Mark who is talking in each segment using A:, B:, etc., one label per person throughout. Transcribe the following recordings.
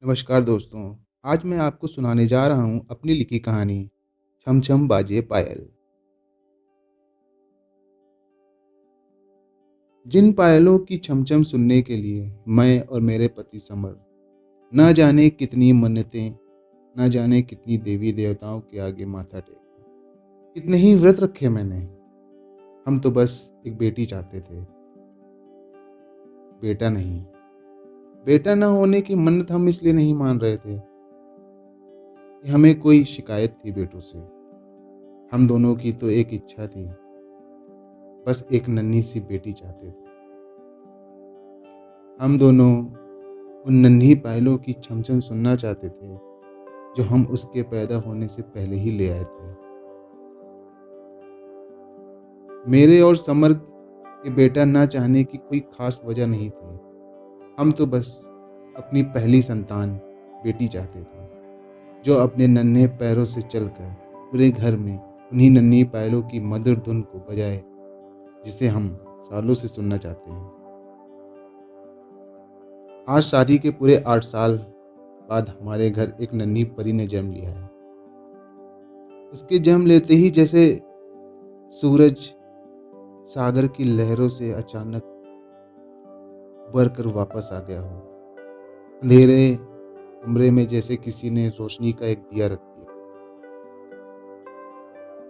A: नमस्कार दोस्तों। आज मैं आपको सुनाने जा रहा हूँ अपनी लिखी कहानी छम छम बाजे पायल। जिन पायलों की छम छम सुनने के लिए मैं और मेरे पति समर न जाने कितनी मन्नतें, न जाने कितनी देवी देवताओं के आगे माथा टेका, कितने ही व्रत रखे मैंने। हम तो बस एक बेटी चाहते थे, बेटा नहीं। बेटा न होने की मन्नत हम इसलिए नहीं मान रहे थे कि हमें कोई शिकायत थी बेटों से। हम दोनों की तो एक इच्छा थी, बस एक नन्ही सी बेटी चाहते थे। हम दोनों उन नन्ही पायलों की छमछम सुनना चाहते थे जो हम उसके पैदा होने से पहले ही ले आए थे। मेरे और समर के बेटा ना चाहने की कोई खास वजह नहीं थी। हम तो बस अपनी पहली संतान बेटी चाहते थे, जो अपने नन्हे पैरों से चलकर पूरे घर में उन्हीं नन्ही पायलों की मधुर धुन को बजाए, जिसे हम सालों से सुनना चाहते हैं। आज शादी के पूरे 8 साल बाद हमारे घर एक नन्ही परी ने जन्म लिया है। उसके जन्म लेते ही जैसे सूरज सागर की लहरों से अचानक उबर कर वापस आ गया हो। अंधेरे कमरे में जैसे किसी ने रोशनी का एक दिया रख दिया।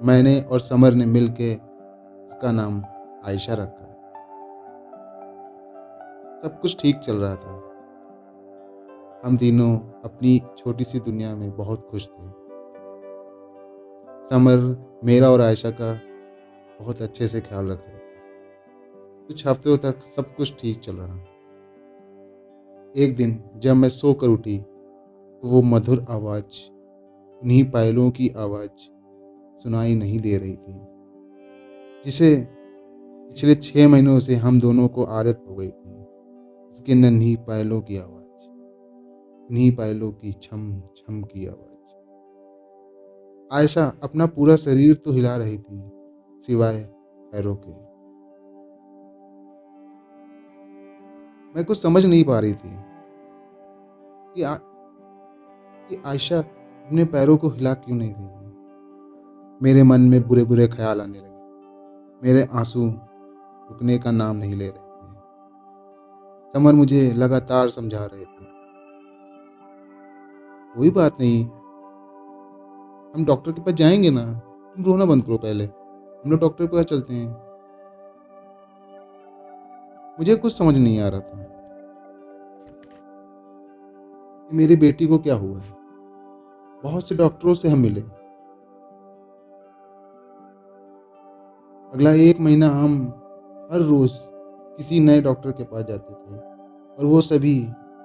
A: मैंने और समर ने मिलके उसका नाम आयशा रखा। सब कुछ ठीक चल रहा था। हम तीनों अपनी छोटी सी दुनिया में बहुत खुश थे। समर मेरा और आयशा का बहुत अच्छे से ख्याल रख रहे थे। कुछ हफ्तों तक सब कुछ ठीक चल रहा। एक दिन जब मैं सोकर उठी तो वो मधुर आवाज, उन्हीं पायलों की आवाज सुनाई नहीं दे रही थी, जिसे पिछले 6 महीनों से हम दोनों को आदत हो गई थी। उसकी नन्ही पायलों की आवाज, उन्हीं पायलों की छम छम की आवाज। आयशा अपना पूरा शरीर तो हिला रही थी, सिवाय पैरों के। मैं कुछ समझ नहीं पा रही थी कि, कि आयशा अपने पैरों को हिला क्यों नहीं रही है। मेरे मन में बुरे बुरे ख्याल आने लगे। मेरे आंसू रुकने का नाम नहीं ले रहे थे। समर मुझे लगातार समझा रहे थे, कोई बात नहीं, हम डॉक्टर के पास जाएंगे ना, तुम रोना बंद करो, पहले हम लोग डॉक्टर के पास चलते हैं। मुझे कुछ समझ नहीं आ रहा था कि मेरी बेटी को क्या हुआ है। बहुत से डॉक्टरों से हम मिले। अगला 1 महीना हम हर रोज किसी नए डॉक्टर के पास जाते थे, और वो सभी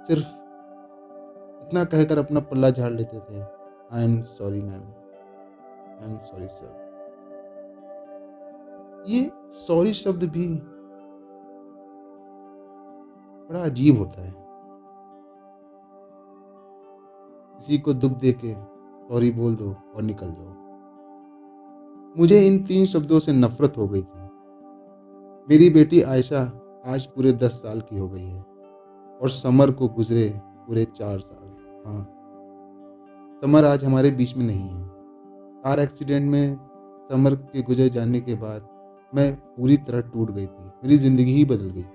A: सिर्फ इतना कहकर अपना पल्ला झाड़ लेते थे, I am sorry ma'am, I am sorry sir. ये सॉरी शब्द भी बड़ा अजीब होता है। किसी को दुख देके सॉरी बोल दो और निकल जाओ। मुझे इन 3 शब्दों से नफरत हो गई थी। मेरी बेटी आयशा आज पूरे 10 साल की हो गई है, और समर को गुजरे पूरे 4 साल। हाँ, समर आज हमारे बीच में नहीं है। कार एक्सीडेंट में समर के गुजर जाने के बाद मैं पूरी तरह टूट गई थी। मेरी जिंदगी ही बदल गई।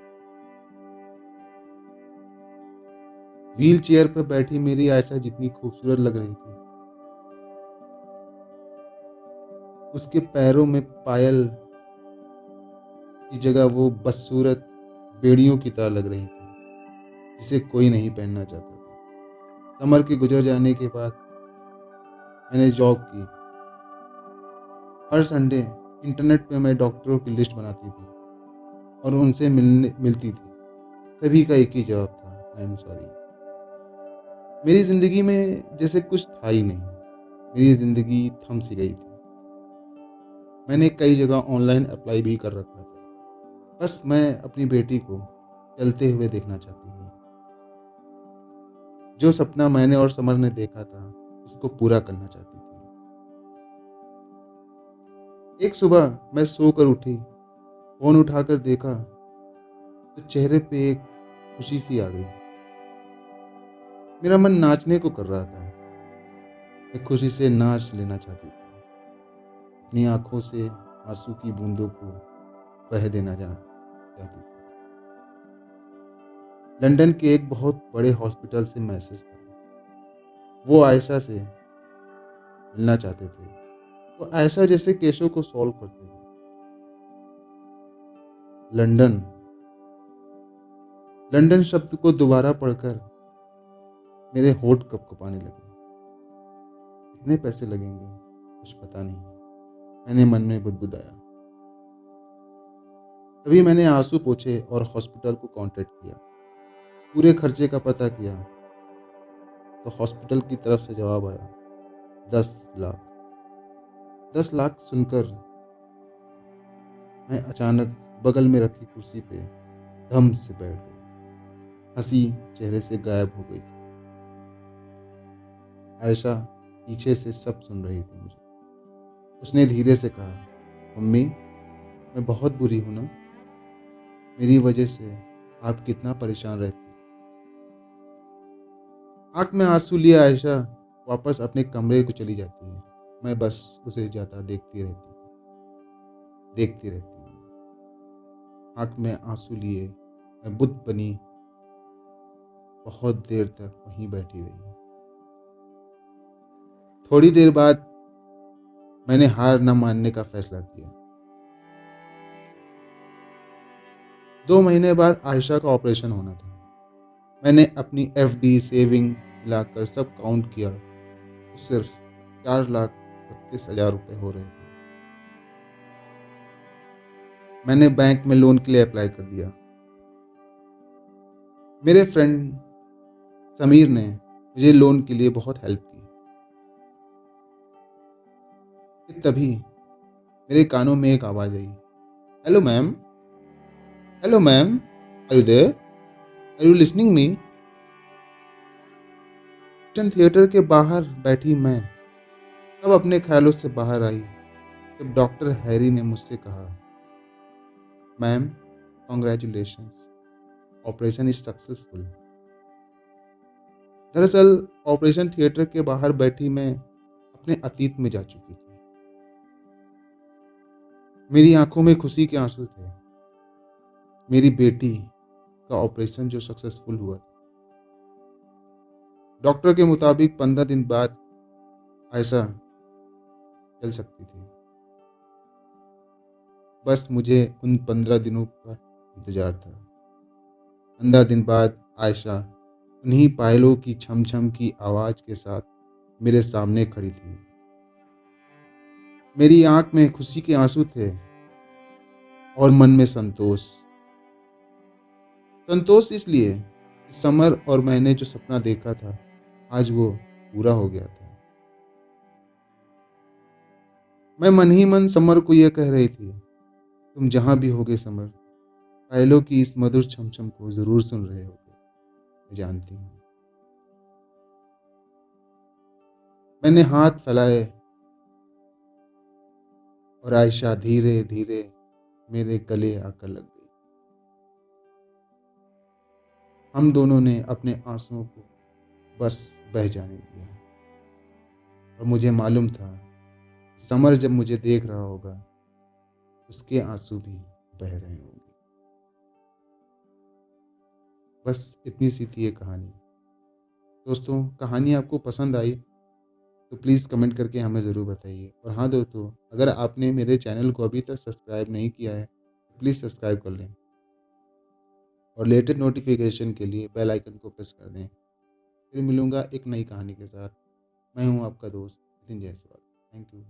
A: व्हील चेयर पर बैठी मेरी आयशा जितनी खूबसूरत लग रही थी, उसके पैरों में पायल की जगह वो बदसूरत बेड़ियों की तरह लग रही थी, जिसे कोई नहीं पहनना चाहता था। समर के गुजर जाने के बाद मैंने जॉब की। हर संडे इंटरनेट पे मैं डॉक्टरों की लिस्ट बनाती थी और उनसे मिलती थी। सभी का एक ही जवाब था, आई एम सॉरी। मेरी ज़िंदगी में जैसे कुछ था ही नहीं। मेरी ज़िंदगी थम सी गई थी। मैंने कई जगह ऑनलाइन अप्लाई भी कर रखा था। बस मैं अपनी बेटी को चलते हुए देखना चाहती थी। जो सपना मैंने और समर ने देखा था, उसको पूरा करना चाहती थी। एक सुबह मैं सोकर उठी, फ़ोन उठाकर देखा तो चेहरे पे एक खुशी सी आ गई। मेरा मन नाचने को कर रहा था। मैं खुशी से नाच लेना चाहती थी। अपनी आंखों से आंसू की बूंदों को बह देना जाना चाहती थी। लंदन के एक बहुत बड़े हॉस्पिटल से मैसेज था। वो आयशा से मिलना चाहते थे। वो ऐसा जैसे केसों को सॉल्व करते थे। लंदन लंदन शब्द को दोबारा पढ़कर मेरे होंठ कँपकँपाने लगे। कितने पैसे लगेंगे कुछ पता नहीं, मैंने मन में बुदबुदाया। तभी मैंने आंसू पोंछे और हॉस्पिटल को कांटेक्ट किया। पूरे खर्चे का पता किया तो हॉस्पिटल की तरफ से जवाब आया 10 लाख। 10 लाख सुनकर मैं अचानक बगल में रखी कुर्सी पे धम से बैठ गई। हंसी चेहरे से गायब हो गई थी। आयशा पीछे से सब सुन रही थी मुझे। उसने धीरे से कहा, मम्मी मैं बहुत बुरी हूं ना, मेरी वजह से आप कितना परेशान रहती हैं। आंख में आंसू लिए आयशा वापस अपने कमरे को चली जाती है। मैं बस उसे जाता देखती रहती हूँ। आंख में आंसू लिए मैं बुद्ध बनी बहुत देर तक वहीं बैठी रही। थोड़ी देर बाद मैंने हार न मानने का फैसला किया। 2 महीने बाद आयशा का ऑपरेशन होना था। मैंने अपनी एफडी सेविंग मिलाकर सब काउंट किया तो सिर्फ 4,32,000 रुपये हो रहे थे। मैंने बैंक में लोन के लिए अप्लाई कर दिया। मेरे फ्रेंड समीर ने मुझे लोन के लिए बहुत हेल्प की। कि तभी मेरे कानों में एक आवाज़ आई, hello ma'am, hello ma'am, are you there, are you listening me. Theatre के बाहर बैठी मैं तब अपने ख्यालों से बाहर आई जब डॉक्टर हैरी ने मुझसे कहा, ma'am congratulations, operation is successful. दरअसल ऑपरेशन थिएटर के बाहर बैठी मैं अपने अतीत में जा चुकी थी। मेरी आंखों में खुशी के आंसू थे। मेरी बेटी का ऑपरेशन जो सक्सेसफुल हुआ था। डॉक्टर के मुताबिक 15 दिन बाद आयशा चल सकती थी। बस मुझे उन 15 दिनों का इंतजार था। 15 दिन बाद आयशा उन्हीं पायलों की छम छम की आवाज के साथ मेरे सामने खड़ी थी। मेरी आंख में खुशी के आंसू थे और मन में संतोष। संतोष इसलिए कि समर और मैंने जो सपना देखा था आज वो पूरा हो गया था। मैं मन ही मन समर को यह कह रही थी, तुम जहां भी होगे समर, पायलों की इस मधुर छमछम को जरूर सुन रहे होगे, मैं जानती हूँ। मैंने हाथ फैलाए और आयशा धीरे धीरे मेरे गले आकर लग गई। हम दोनों ने अपने आंसुओं को बस बह जाने दिया और मुझे मालूम था समर जब मुझे देख रहा होगा उसके आंसू भी बह रहे होंगे। बस इतनी सी थी ये कहानी। दोस्तों कहानी आपको पसंद आई तो प्लीज़ कमेंट करके हमें ज़रूर बताइए। और हाँ दोस्तों, अगर आपने मेरे चैनल को अभी तक सब्सक्राइब नहीं किया है तो प्लीज़ सब्सक्राइब कर लें और लेटेस्ट नोटिफिकेशन के लिए बेल आइकन को प्रेस कर दें। फिर मिलूँगा एक नई कहानी के साथ। मैं हूँ आपका दोस्त नितिन जायसवाल। Thank you.